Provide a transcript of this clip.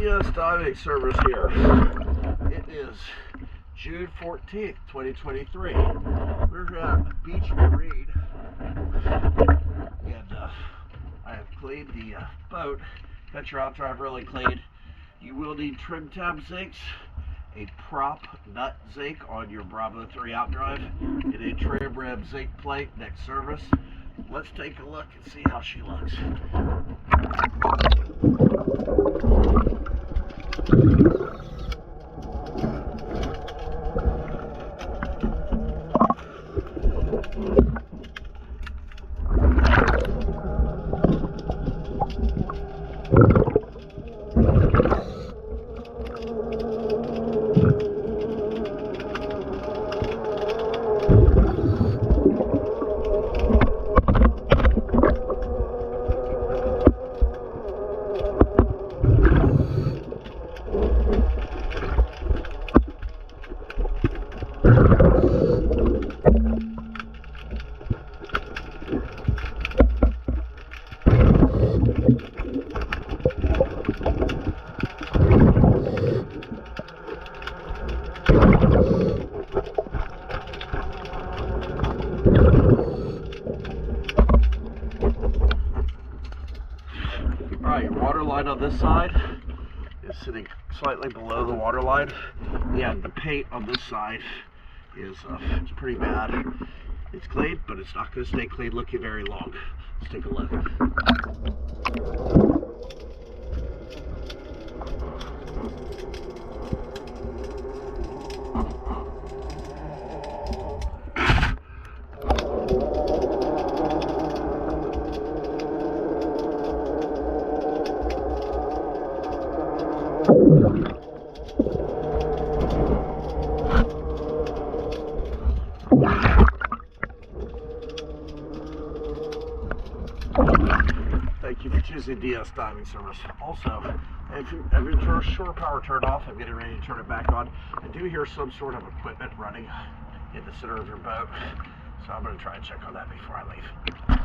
DS diving service here. It is June 14th, 2023. We're at Beach Marine, and I have cleaned the boat. Got your outdrive really clean. You will need trim tab zincs, a prop nut zinc on your Bravo 3 outdrive, and a trim rib zinc plate next service. Let's take a look and see how she looks. Alright, your water line on this side is sitting slightly below the water line. Yeah, the paint on this side is it's pretty bad. It's clean, but it's not going to stay clean looking very long. Let's take a look. Thank you for choosing DS Diving Service. Also, if your shore power turned off, I'm getting ready to turn it back on. I do hear some sort of equipment running in the center of your boat, so I'm going to try and check on that before I leave.